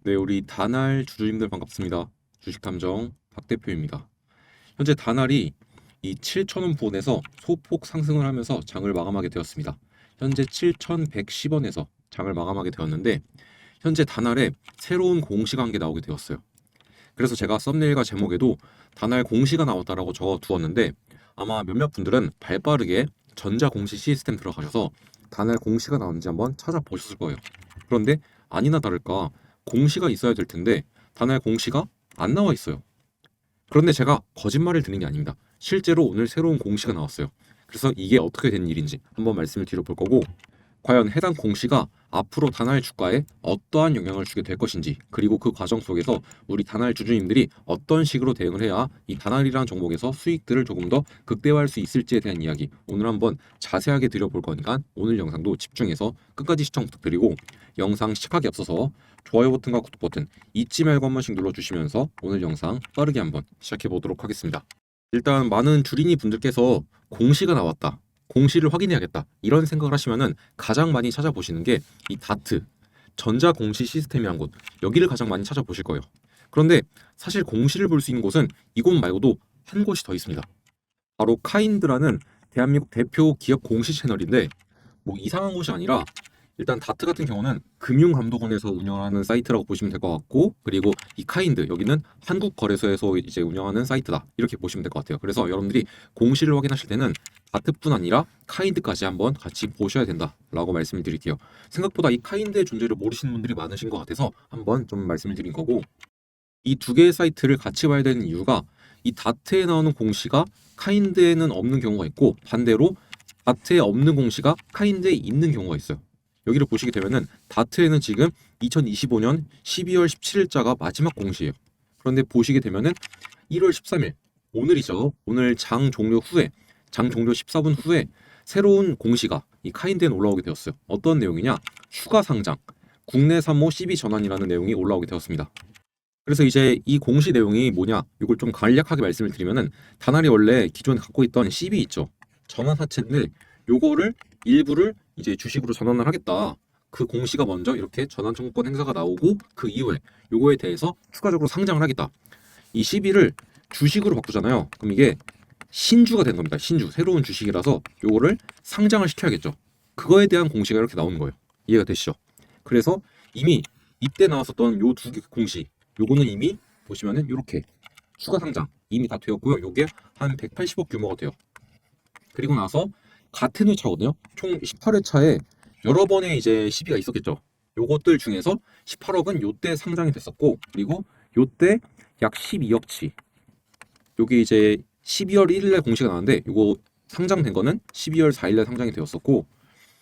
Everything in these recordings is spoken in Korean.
네, 우리 다날 주주님들 반갑습니다. 주식탐정 박 대표입니다. 현재 다날이 이 7,000원 부근에서 소폭 상승을 하면서 장을 마감하게 되었습니다. 현재 7,110원에서 장을 마감하게 되었는데 현재 다날에 새로운 공시가 한 개 나오게 되었어요. 그래서 제가 썸네일과 제목에도 다날 공시가 나왔다라고 적어 두었는데 아마 몇몇 분들은 발빠르게 전자 공시 시스템 들어가셔서 다날 공시가 나오는지 한번 찾아보셨을 거예요. 그런데 아니나 다를까 공시가 있어야 될 텐데 다날 공시가 안 나와 있어요. 그런데 제가 거짓말을 드린 게 아닙니다. 실제로 오늘 새로운 공시가 나왔어요. 그래서 이게 어떻게 된 일인지 한번 말씀을 드려볼 거고, 과연 해당 공시가 앞으로 다날 주가에 어떠한 영향을 주게 될 것인지, 그리고 그 과정 속에서 우리 다날 주주님들이 어떤 식으로 대응을 해야 이 다날이라는 종목에서 수익들을 조금 더 극대화할 수 있을지에 대한 이야기 오늘 한번 자세하게 드려볼 거니까 오늘 영상도 집중해서 끝까지 시청 부탁드리고, 영상 시작하기 앞서서 좋아요 버튼과 구독 버튼 잊지 말고 한 번씩 눌러주시면서 오늘 영상 빠르게 한번 시작해 보도록 하겠습니다. 일단 많은 주린이 분들께서 공시가 나왔다, 공시를 확인해야겠다 이런 생각을 하시면은 가장 많이 찾아보시는 게 이 다트 전자 공시 시스템이란 곳, 여기를 가장 많이 찾아보실 거예요. 그런데 사실 공시를 볼 수 있는 곳은 이곳 말고도 한 곳이 더 있습니다. 바로 카인드라는 대한민국 대표 기업 공시 채널인데, 뭐 이상한 곳이 아니라 일단 다트 같은 경우는 금융감독원에서 운영하는 사이트라고 보시면 될 것 같고, 그리고 이 카인드 여기는 한국거래소에서 이제 운영하는 사이트다 이렇게 보시면 될 것 같아요. 그래서 여러분들이 공시를 확인하실 때는 다트뿐 아니라 카인드까지 한번 같이 보셔야 된다라고 말씀을 드릴게요. 생각보다 이 카인드의 존재를 모르시는 분들이 많으신 것 같아서 한번 좀 말씀을 드린 거고, 이 두 개의 사이트를 같이 봐야 되는 이유가 이 다트에 나오는 공시가 카인드에는 없는 경우가 있고, 반대로 다트에 없는 공시가 카인드에 있는 경우가 있어요. 여기를 보시게 되면은 다트에는 지금 2025년 12월 17일자가 마지막 공시예요. 그런데 보시게 되면은 1월 13일, 오늘이죠. 오늘 장 종료 후에, 장 종료 14분 후에 새로운 공시가 이 카인드에 올라오게 되었어요. 어떤 내용이냐? 추가 상장, 국내 산모 12 전환이라는 내용이 올라오게 되었습니다. 그래서 이제 이 공시 내용이 뭐냐? 이걸 좀 간략하게 말씀을 드리면은, 다날이 원래 기존에 갖고 있던 CB 있죠. 전환 사채인데 요거를 일부를 이제 주식으로 전환을 하겠다. 그 공시가 먼저 이렇게 전환 청구권 행사가 나오고, 그 이후에 요거에 대해서 추가적으로 상장을 하겠다. 이 CB를 주식으로 바꾸잖아요. 그럼 이게 신주가 된 겁니다. 신주. 새로운 주식이라서 요거를 상장을 시켜야겠죠. 그거에 대한 공시가 이렇게 나오는 거예요. 이해가 되시죠? 그래서 이미 이때 나왔었던 요 두 개 공시, 요거는 이미 보시면은 이렇게 추가 상장 이미 다 되었고요. 요게 한 180억 규모가 돼요. 그리고 나서 같은 회차거든요. 총 18회차에 여러 번의 이제 시비가 있었겠죠. 요것들 중에서 18억은 요때 상장이 됐었고, 그리고 요때 약 12억치. 요게 이제 12월 1일에 공시가 나왔는데 요거 상장된 거는 12월 4일에 상장이 되었었고,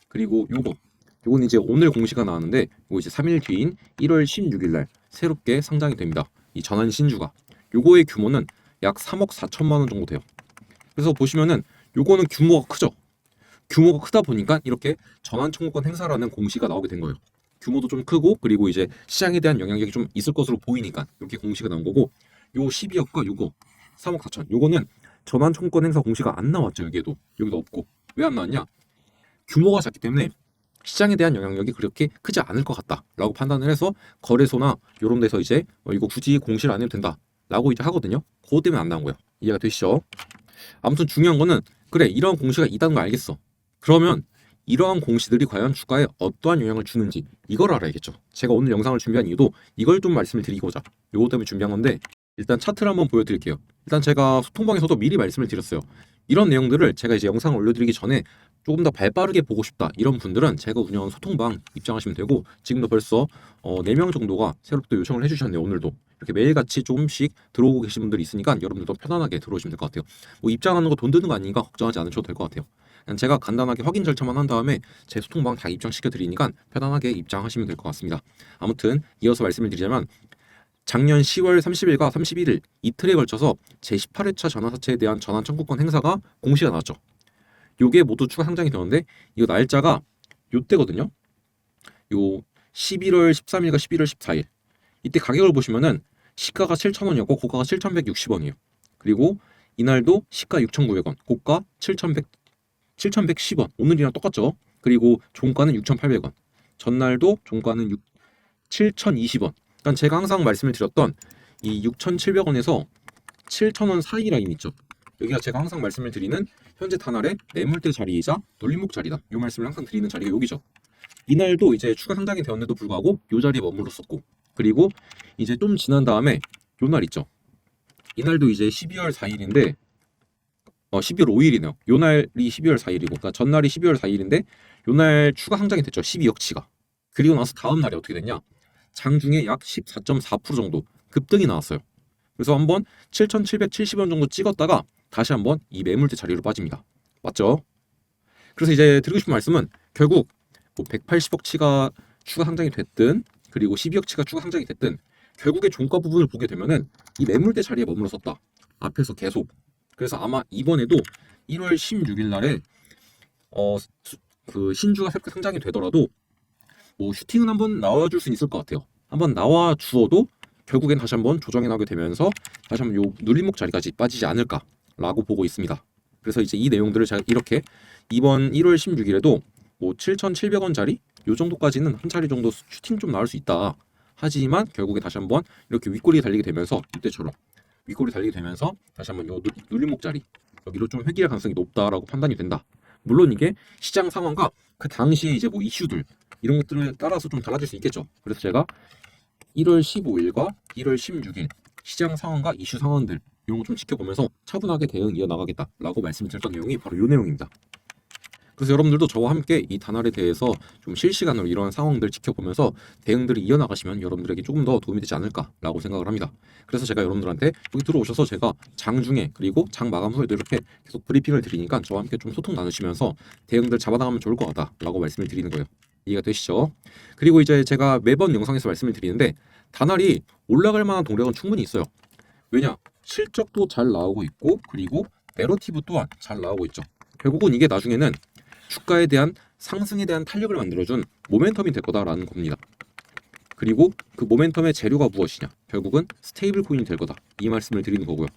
그리고 요건 이제 오늘 공시가 나왔는데 요거 이제 3일 뒤인 1월 16일 날 새롭게 상장이 됩니다. 이 전환 신주가. 요거의 규모는 약 3억 4천만 원 정도 돼요. 그래서 보시면은 요거는 규모가 크죠. 규모가 크다 보니까 이렇게 전환 청구권 행사라는 공시가 나오게 된 거예요. 규모도 좀 크고, 그리고 이제 시장에 대한 영향력이 좀 있을 것으로 보이니까 이렇게 공시가 나온 거고, 요 12억과 요거 3억 4천, 요거는 전환 청구권 행사 공시가 안 나왔죠. 여기도 없고. 왜 안 나왔냐? 규모가 작기 때문에 시장에 대한 영향력이 그렇게 크지 않을 것 같다라고 판단을 해서 거래소나 이런 데서 이제 이거 굳이 공시를 안 해도 된다라고 이제 하거든요. 그것 때문에 안 나온 거예요. 이해가 되시죠? 아무튼 중요한 거는, 그래 이러한 공시가 있다는 거 알겠어. 그러면 이러한 공시들이 과연 주가에 어떠한 영향을 주는지 이걸 알아야겠죠. 제가 오늘 영상을 준비한 이유도 이걸 좀 말씀을 드리고자 요거 때문에 준비한 건데, 일단 차트를 한번 보여드릴게요. 일단 제가 소통방에서도 미리 말씀을 드렸어요. 이런 내용들을 제가 이제 영상을 올려드리기 전에 조금 더 발빠르게 보고 싶다 이런 분들은 제가 운영하는 소통방 입장하시면 되고, 지금도 벌써 4명 정도가 새롭게 또 요청을 해주셨네요. 오늘도 이렇게 매일같이 조금씩 들어오고 계신 분들이 있으니까 여러분들도 편안하게 들어오시면 될 것 같아요. 뭐 입장하는 거 돈 드는 거 아니니까 걱정하지 않으셔도 될 것 같아요. 그냥 제가 간단하게 확인 절차만 한 다음에 제 소통방 다 입장시켜 드리니까 편안하게 입장하시면 될 것 같습니다. 아무튼 이어서 말씀을 드리자면, 작년 10월 30일과 31일 이틀에 걸쳐서 제18회차 전환사채에 대한 전환 청구권 행사가 공시가 나왔죠. 요게 모두 추가 상장이 되는데 이거 날짜가 요때거든요. 요 11월 13일과 11월 14일. 이때 가격을 보시면은 시가가 7,000원이었고 고가가 7,160원이에요. 그리고 이날도 시가 6,900원, 고가 7,110원. 오늘이랑 똑같죠. 그리고 종가는 6,800원. 전날도 종가는 7,020원. 그러니까 제가 항상 말씀을 드렸던 이 6,700원에서 7,000원 사이 라인 있죠. 여기가 제가 항상 말씀을 드리는 현재 단알의 매물대 자리이자 놀림목 자리다. 이 말씀을 항상 드리는 자리가 여기죠. 이날도 이제 추가 상장이 되었는데도 불구하고 이 자리에 머물렀었고, 그리고 이제 좀 지난 다음에 요 날 있죠. 이날도 이제 12월 4일인데 12월 5일이네요. 요 날이 12월 4일이고, 그러니까 전날이 12월 4일인데 요 날 추가 상장이 됐죠. 12억치가. 그리고 나서 다음 날이 어떻게 됐냐? 장중에 약 14.4% 정도 급등이 나왔어요. 그래서 한번 7,770원 정도 찍었다가 다시 한번 이 매물대 자리로 빠집니다. 맞죠? 그래서 이제 드리고 싶은 말씀은 결국 뭐 180억치가 추가 상장이 됐든 그리고 12억치가 추가 상장이 됐든 결국에 종가 부분을 보게 되면은 이 매물대 자리에 머물렀었다. 앞에서 계속. 그래서 아마 이번에도 1월 16일 날에 그 신주가 새롭게 상장이 되더라도 뭐 슈팅은 한번 나와줄 수 있을 것 같아요. 한번 나와 주어도 결국엔 다시 한번 조정해 나오게 되면서 다시 한번 요 눌림목 자리까지 빠지지 않을까라고 보고 있습니다. 그래서 이제 이 내용들을 제가 이렇게 이번 1월 16일에도 뭐 7,700원짜리 요 정도까지는 한 차례 정도 슈팅 좀 나올 수 있다. 하지만 결국에 다시 한번 이렇게 윗꼬리 달리게 되면서 이때처럼 윗꼬리 달리게 되면서 다시 한번 요 눌림목 자리 여기로 좀 회귀할 가능성이 높다라고 판단이 된다. 물론 이게 시장 상황과 그 당시에 이제 뭐 이슈들 이런 것들에 따라서 좀 달라질 수 있겠죠. 그래서 제가 1월 15일과 1월 16일 시장 상황과 이슈 상황들 이런 거 좀 지켜보면서 차분하게 대응 이어나가겠다라고 말씀드렸던 내용이 바로 이 내용입니다. 그래서 여러분들도 저와 함께 이 단알에 대해서 좀 실시간으로 이런 상황들 지켜보면서 대응들을 이어나가시면 여러분들에게 조금 더 도움이 되지 않을까라고 생각을 합니다. 그래서 제가 여러분들한테 여기 들어오셔서 제가 장중에 그리고 장 마감 후에도 이렇게 계속 브리핑을 드리니까 저와 함께 좀 소통 나누시면서 대응들 잡아나가면 좋을 것 같다라고 말씀을 드리는 거예요. 이해가 되시죠? 그리고 이제 제가 매번 영상에서 말씀을 드리는데 단알이 올라갈 만한 동력은 충분히 있어요. 왜냐? 실적도 잘 나오고 있고 그리고 내러티브 또한 잘 나오고 있죠. 결국은 이게 나중에는 주가에 대한 상승에 대한 탄력을 만들어준 모멘텀이 될 거다라는 겁니다. 그리고 그 모멘텀의 재료가 무엇이냐? 결국은 스테이블 코인이 될 거다. 이 말씀을 드리는 거고요.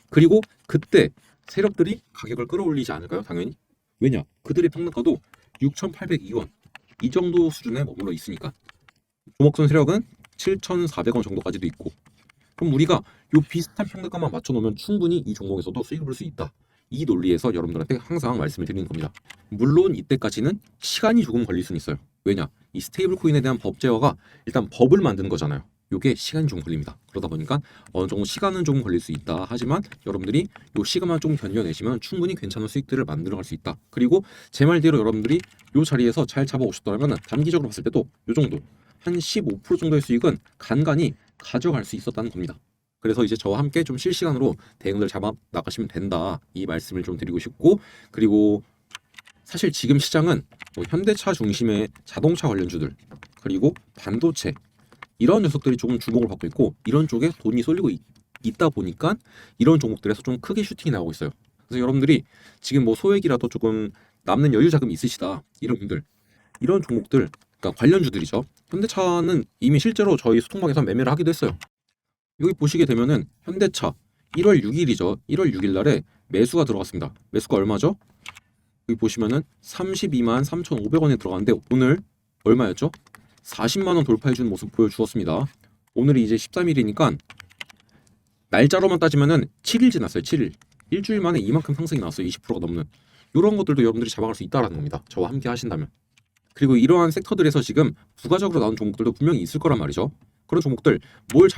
그리고 그때 세력들이 가격을 끌어올리지 않을까요? 당연히. 왜냐? 그들의 평균가도 6,802원 이 정도 수준에 머물러 있으니까. 조목선 세력은 7,400원 정도까지도 있고. 그럼 우리가 요 비슷한 평균가만 맞춰놓으면 충분히 이 종목에서도 수익을 볼 수 있다. 이 논리에서 여러분들한테 항상 말씀을 드리는 겁니다. 물론 이때까지는 시간이 조금 걸릴 수는 있어요. 왜냐? 이 스테이블 코인에 대한 법 제어가 일단 법을 만드는 거잖아요. 요게 시간이 좀 걸립니다. 그러다 보니까 어느 정도 시간은 조금 걸릴 수 있다. 하지만 여러분들이 요 시간만 좀 견뎌내시면 충분히 괜찮은 수익들을 만들어갈 수 있다. 그리고 제 말대로 여러분들이 요 자리에서 잘 잡아오셨다면 단기적으로 봤을 때도 요 정도 한 15% 정도의 수익은 간간히 가져갈 수 있었다는 겁니다. 그래서 이제 저와 함께 좀 실시간으로 대응들 잡아 나가시면 된다. 이 말씀을 좀 드리고 싶고, 그리고 사실 지금 시장은 뭐 현대차 중심의 자동차 관련주들 그리고 반도체 이런 녀석들이 조금 주목을 받고 있고 이런 쪽에 돈이 쏠리고 있다 보니까 이런 종목들에서 좀 크게 슈팅이 나오고 있어요. 그래서 여러분들이 지금 뭐 소액이라도 조금 남는 여유 자금이 있으시다 이런 분들 이런 종목들 그러니까 관련주들이죠. 현대차는 이미 실제로 저희 소통방에서 매매를 하기도 했어요. 여기 보시게 되면은 현대차 1월 6일이죠. 1월 6일 날에 매수가 들어갔습니다. 매수가 얼마죠? 여기 보시면은 32만 3,500원에 들어갔는데 오늘 얼마였죠? 40만 원 돌파해주는 모습 보여주었습니다. 오늘이 이제 13일이니까 날짜로만 따지면은 7일 지났어요. 7일. 일주일 만에 이만큼 상승이 나왔어요. 20%가 넘는. 이런 것들도 여러분들이 잡아갈 수 있다라는 겁니다. 저와 함께 하신다면. 그리고 이러한 섹터들에서 지금 부가적으로 나온 종목들도 분명히 있을 거란 말이죠. 그런 종목들 뭘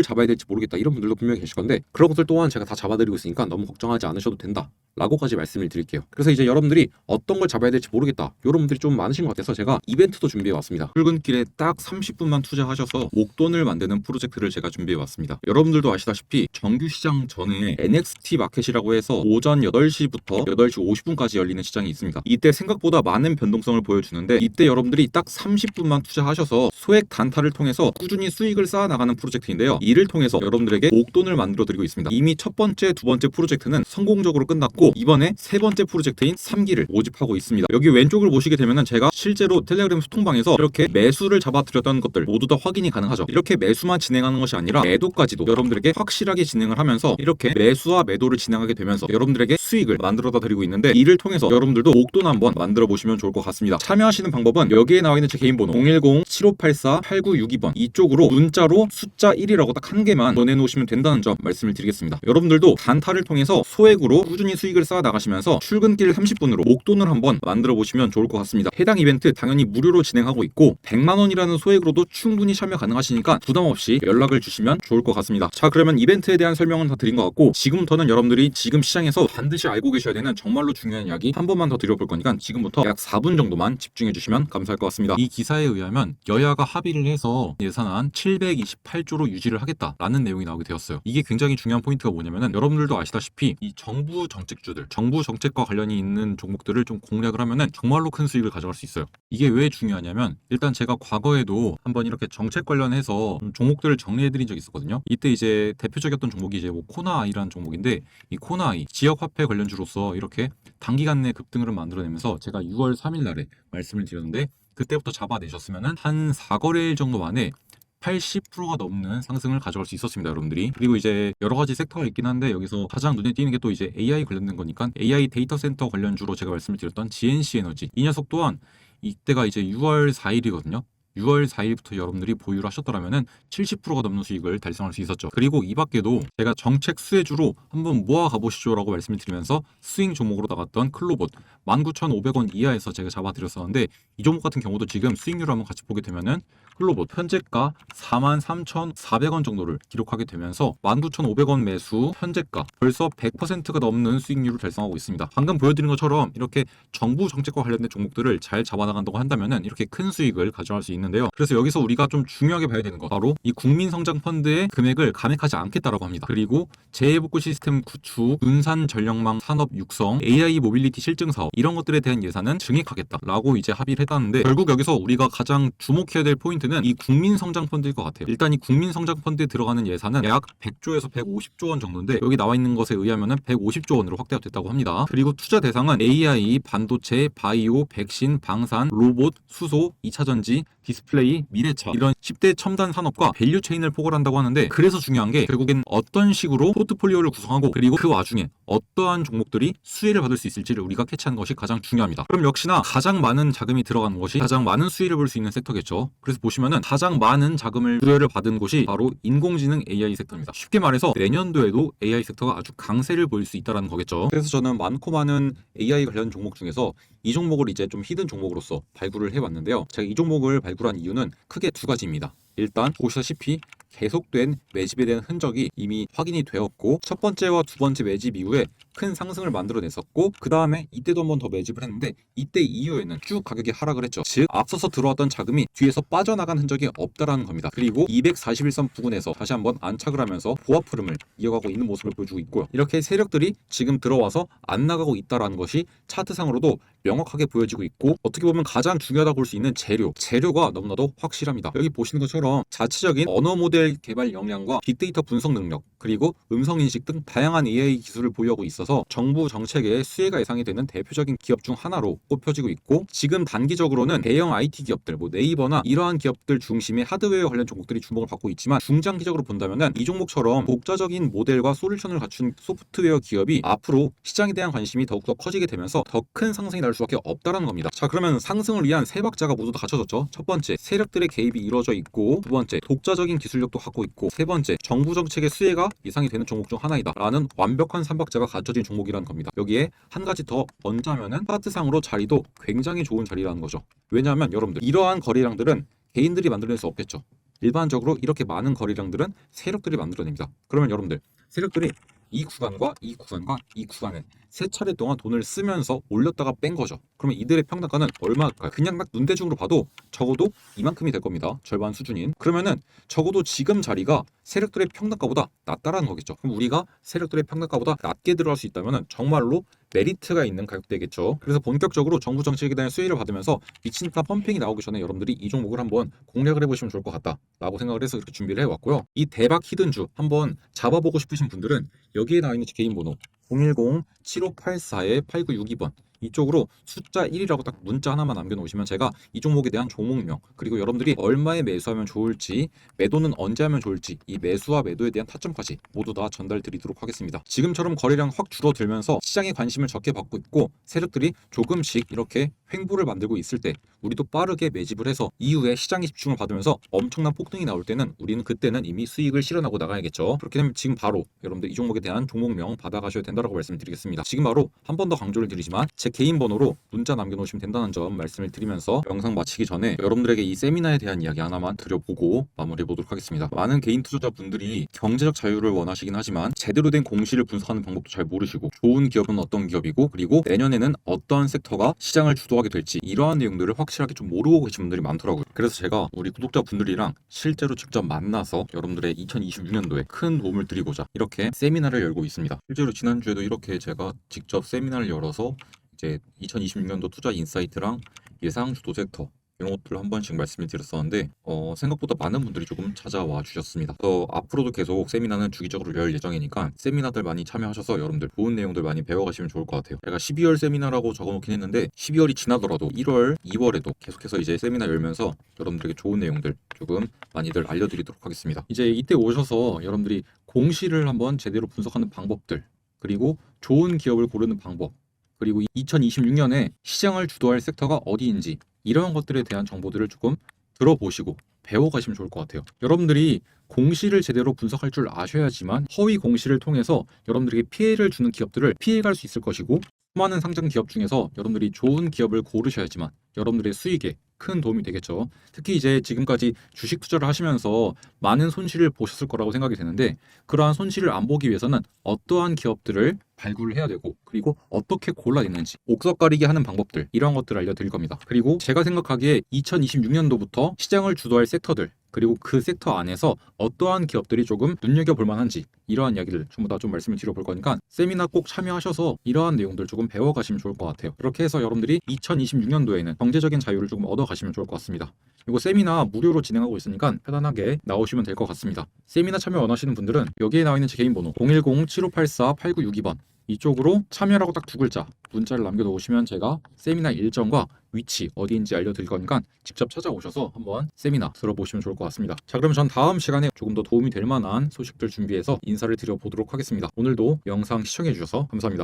잡아야 될지 모르겠다 이런 분들도 분명히 계실 건데 그런 것들 또한 제가 다 잡아드리고 있으니까 너무 걱정하지 않으셔도 된다 라고까지 말씀을 드릴게요. 그래서 이제 여러분들이 어떤 걸 잡아야 될지 모르겠다 이런 분들이 좀 많으신 것 같아서 제가 이벤트도 준비해 왔습니다. 출근길에 딱 30분만 투자하셔서 목돈을 만드는 프로젝트를 제가 준비해 왔습니다. 여러분들도 아시다시피 정규 시장 전에 NXT 마켓이라고 해서 오전 8시부터 8시 50분까지 열리는 시장이 있습니다. 이때 생각보다 많은 변동성을 보여주는데 이때 여러분들이 딱 30분만 투자하셔서 소액 단타를 통해서 꾸준히 수익을 쌓아 나가는 프로젝트인데요. 이를 통해서 여러분들에게 목돈을 만들어 드리고 있습니다. 이미 첫 번째, 두 번째 프로젝트는 성공적으로 끝났고 이번에 세 번째 프로젝트인 3기를 모집하고 있습니다. 여기 왼쪽을 보시게 되면은 제가 실제로 텔레그램 소통방에서 이렇게 매수를 잡아드렸던 것들 모두 다 확인이 가능하죠. 이렇게 매수만 진행하는 것이 아니라 매도까지도 여러분들에게 확실하게 진행을 하면서 이렇게 매수와 매도를 진행하게 되면서 여러분들에게 수익을 만들어다 드리고 있는데 이를 통해서 여러분들도 목돈 한번 만들어 보시면 좋을 것 같습니다. 참여하시는 방법은 여기에 나와 있는 제 개인 번호 010-7584-8962번 이쪽으로 참고로 문자로 숫자 1이라고 딱 한 개만 보내놓으시면 된다는 점 말씀을 드리겠습니다. 여러분들도 단타를 통해서 소액으로 꾸준히 수익을 쌓아 나가시면서 출근길 30분으로 목돈을 한번 만들어 보시면 좋을 것 같습니다. 해당 이벤트 당연히 무료로 진행하고 있고 100만 원이라는 소액으로도 충분히 참여 가능하시니까 부담 없이 연락을 주시면 좋을 것 같습니다. 자, 그러면 이벤트에 대한 설명은 다 드린 것 같고 지금부터는 여러분들이 지금 시장에서 반드시 알고 계셔야 되는 정말로 중요한 이야기 한 번만 더 드려볼 거니까 지금부터 약 4분 정도만 집중해 주시면 감사할 것 같습니다. 이 기사에 의하면 여야가 합의를 해서 예산안 728조로 유지를 하겠다라는 내용이 나오게 되었어요. 이게 굉장히 중요한 포인트가 뭐냐면은 여러분들도 아시다시피 이 정부 정책주들, 정부 정책과 관련이 있는 종목들을 좀 공략을 하면은 정말로 큰 수익을 가져갈 수 있어요. 이게 왜 중요하냐면 일단 제가 과거에도 한번 이렇게 정책 관련해서 종목들을 정리해드린 적이 있었거든요. 이때 이제 대표적이었던 종목이 이제 뭐 코나아이라는 종목인데 이 코나아이 지역화폐 관련주로서 이렇게 단기간 내 급등을 만들어내면서 제가 6월 3일 날에 말씀을 드렸는데 그때부터 잡아내셨으면은 한 4거래일 정도 만에 80%가 넘는 상승을 가져갈 수 있었습니다, 여러분들이. 그리고 이제 여러 가지 섹터가 있긴 한데 여기서 가장 눈에 띄는 게 또 이제 AI 관련된 거니까 AI 데이터 센터 관련주로 제가 말씀을 드렸던 GNC 에너지 이 녀석 또한 이때가 이제 6월 4일이거든요. 6월 4일부터 여러분들이 보유를 하셨더라면은 70%가 넘는 수익을 달성할 수 있었죠. 그리고 이 밖에도 제가 정책 수혜주로 한번 모아 가보시죠 라고 말씀을 드리면서 스윙 종목으로 나갔던 클로봇 19,500원 이하에서 제가 잡아드렸었는데 이 종목 같은 경우도 지금 수익률을 한번 같이 보게 되면은 클로봇 현재가 43,400원 정도를 기록하게 되면서 19,500원 매수 현재가 벌써 100%가 넘는 수익률을 달성하고 있습니다. 방금 보여드린 것처럼 이렇게 정부 정책과 관련된 종목들을 잘 잡아나간다고 한다면은 이렇게 큰 수익을 가져갈 수 있는데요. 그래서 여기서 우리가 좀 중요하게 봐야 되는 거 바로 이 국민성장펀드의 금액을 감액하지 않겠다라고 합니다. 그리고 재해복구 시스템 구축, 눈산 전력망 산업 육성, AI 모빌리티 실증 사업 이런 것들에 대한 예산은 증액하겠다라고 이제 합의를 했다는데 결국 여기서 우리가 가장 주목해야 될 포인트는 이 국민성장펀드일 것 같아요. 일단 이 국민성장펀드에 들어가는 예산은 약 100조에서 150조 원 정도인데 여기 나와 있는 것에 의하면은 150조 원으로 확대가 됐다고 합니다. 그리고 투자 대상은 AI, 반도체, 바이오, 백신, 방산, 로봇, 수소, 2차전지, 디스플레이, 미래차 이런 10대 첨단 산업과 밸류 체인을 포괄한다고 하는데 그래서 중요한 게 결국엔 어떤 식으로 포트폴리오를 구성하고 그리고 그 와중에 어떠한 종목들이 수혜를 받을 수 있을지를 우리가 캐치하는 것이 가장 중요합니다. 그럼 역시나 가장 많은 자금이 들어가는 것이 가장 많은 수혜를 볼 수 있는 섹터겠죠. 그래서 보시면은 가장 많은 자금을 수혜를 받은 곳이 바로 인공지능 AI 섹터입니다. 쉽게 말해서 내년도에도 AI 섹터가 아주 강세를 보일 수 있다는 거겠죠. 그래서 저는 많고 많은 AI 관련 종목 중에서 이 종목을 이제 좀 히든 종목으로서 발굴을 해왔는데요. 제가 이 종목을 발굴한 이유는 크게 두 가지입니다. 일단 보시다시피 계속된 매집에 대한 흔적이 이미 확인이 되었고 첫 번째와 두 번째 매집 이후에 큰 상승을 만들어냈었고 그 다음에 이때도 한 번 더 매집을 했는데 이때 이후에는 쭉 가격이 하락을 했죠. 즉 앞서서 들어왔던 자금이 뒤에서 빠져나간 흔적이 없다라는 겁니다. 그리고 241선 부근에서 다시 한번 안착을 하면서 보합 흐름을 이어가고 있는 모습을 보여주고 있고요. 이렇게 세력들이 지금 들어와서 안 나가고 있다라는 것이 차트상으로도 명확하게 보여지고 있고 어떻게 보면 가장 중요하다고 볼 수 있는 재료가 너무나도 확실합니다. 여기 보시는 것처럼 자체적인 언어 모델 개발 역량과 빅데이터 분석 능력 그리고 음성인식 등 다양한 AI 기술을 보유하고 있어서 정부 정책에 수혜가 예상이 되는 대표적인 기업 중 하나로 꼽혀지고 있고 지금 단기적으로는 대형 IT 기업들 네이버나 이러한 기업들 중심의 하드웨어 관련 종목들이 주목을 받고 있지만 중장기적으로 본다면은 이 종목처럼 독자적인 모델과 솔루션을 갖춘 소프트웨어 기업이 앞으로 시장에 대한 관심이 더욱더 커지게 되면서 더 큰 상승이 날 수밖에 없다라는 겁니다. 자, 그러면 상승을 위한 세 박자가 모두 다 갖춰졌죠. 첫 번째, 세력들의 개입이 이루어져 있고 두 번째, 독자적인 기술력도 갖고 있고 세 번째, 정부 정책의 수혜가 예상이 되는 종목 중 하나이다 라는 완벽한 삼박자가 갖춰진 종목이라는 겁니다. 여기에 한 가지 더 얹자면은 차트상으로 자리도 굉장히 좋은 자리라는 거죠. 왜냐하면 여러분들 이러한 거래량들은 개인들이 만들어낼 수 없겠죠. 일반적으로 이렇게 많은 거래량들은 세력들이 만들어냅니다. 그러면 여러분들 세력들이 이 구간과 이 구간과 이 구간에 세 차례 동안 돈을 쓰면서 올렸다가 뺀 거죠. 그러면 이들의 평단가는 얼마일까요? 그냥 딱 눈대중으로 봐도 적어도 이만큼이 될 겁니다. 절반 수준인. 그러면은 적어도 지금 자리가 세력들의 평단가보다 낮다라는 거겠죠. 그럼 우리가 세력들의 평단가보다 낮게 들어갈 수 있다면은 정말로 메리트가 있는 가격대겠죠. 그래서 본격적으로 정부 정책에 대한 수혜를 받으면서 미친타 펌핑이 나오기 전에 여러분들이 이 종목을 한번 공략을 해보시면 좋을 것 같다라고 생각을 해서 이렇게 준비를 해왔고요. 이 대박 히든주 한번 잡아보고 싶으신 분들은 여기에 나와 있는 제 개인 번호 010-7584-8962번 이쪽으로 숫자 1이라고 딱 문자 하나만 남겨놓으시면 제가 이 종목에 대한 종목명, 그리고 여러분들이 얼마에 매수하면 좋을지, 매도는 언제 하면 좋을지, 이 매수와 매도에 대한 타점까지 모두 다 전달 드리도록 하겠습니다. 지금처럼 거래량 확 줄어들면서 시장에 관심을 적게 받고 있고 세력들이 조금씩 이렇게 횡보를 만들고 있을 때 우리도 빠르게 매집을 해서 이후에 시장에 집중을 받으면서 엄청난 폭등이 나올 때는 우리는 그때는 이미 수익을 실현하고 나가야겠죠. 그렇게 되면 지금 바로 여러분들 이 종목에 대한 종목명 받아가셔야 된다고 말씀드리겠습니다. 지금 바로 한 번 더 강조를 드리지만 제 개인 번호로 문자 남겨놓으시면 된다는 점 말씀을 드리면서 영상 마치기 전에 여러분들에게 이 세미나에 대한 이야기 하나만 드려보고 마무리해 보도록 하겠습니다. 많은 개인 투자자분들이 경제적 자유를 원하시긴 하지만 제대로 된 공시를 분석하는 방법도 잘 모르시고 좋은 기업은 어떤 기업이고 그리고 내년에는 어떤 섹터가 시장을 주도하게 될지 이러한 내용들을 확실하게 좀 모르고 계신 분들이 많더라고요. 그래서 제가 우리 구독자분들이랑 실제로 직접 만나서 여러분들의 2026년도에 큰 도움을 드리고자 이렇게 세미나를 열고 있습니다. 실제로 지난주에도 이렇게 제가 직접 세미나를 열어서 이제 2026년도 투자 인사이트랑 예상 주도 섹터 이런 것들을 한 번씩 말씀을 드렸었는데 생각보다 많은 분들이 조금 찾아와 주셨습니다. 그래서 앞으로도 계속 세미나는 주기적으로 열 예정이니까 세미나들 많이 참여하셔서 여러분들 좋은 내용들 많이 배워가시면 좋을 것 같아요. 제가 12월 세미나라고 적어놓긴 했는데 12월이 지나더라도 1월, 2월에도 계속해서 이제 세미나 열면서 여러분들에게 좋은 내용들 조금 많이들 알려드리도록 하겠습니다. 이제 이때 오셔서 여러분들이 공시를 한번 제대로 분석하는 방법들, 그리고 좋은 기업을 고르는 방법, 그리고 2026년에 시장을 주도할 섹터가 어디인지 이런 것들에 대한 정보들을 조금 들어보시고 배워가시면 좋을 것 같아요. 여러분들이 공시를 제대로 분석할 줄 아셔야지만 허위 공시를 통해서 여러분들에게 피해를 주는 기업들을 피해갈 수 있을 것이고 수많은 상장 기업 중에서 여러분들이 좋은 기업을 고르셔야지만 여러분들의 수익에 큰 도움이 되겠죠. 특히 이제 지금까지 주식 투자를 하시면서 많은 손실을 보셨을 거라고 생각이 되는데 그러한 손실을 안 보기 위해서는 어떠한 기업들을 발굴을 해야 되고 그리고 어떻게 골라내는지 옥석 가리기 하는 방법들 이러한 것들을 알려드릴 겁니다. 그리고 제가 생각하기에 2026년도부터 시장을 주도할 섹터들 그리고 그 섹터 안에서 어떠한 기업들이 조금 눈여겨볼 만한지 이러한 이야기를 전부 다 좀 말씀을 드려볼 거니까 세미나 꼭 참여하셔서 이러한 내용들 조금 배워가시면 좋을 것 같아요. 그렇게 해서 여러분들이 2026년도에는 경제적인 자유를 조금 얻어가시면 좋을 것 같습니다. 이거 세미나 무료로 진행하고 있으니까 편안하게 나오시면 될 것 같습니다. 세미나 참여 원하시는 분들은 여기에 나와 있는 제 개인 번호 010-7584-8962번 이쪽으로 참여라고 딱 두 글자 문자를 남겨놓으시면 제가 세미나 일정과 위치 어디인지 알려드릴 거니까 직접 찾아오셔서 한번 세미나 들어보시면 좋을 것 같습니다. 자, 그럼 전 다음 시간에 조금 더 도움이 될 만한 소식들 준비해서 인사를 드려보도록 하겠습니다. 오늘도 영상 시청해 주셔서 감사합니다.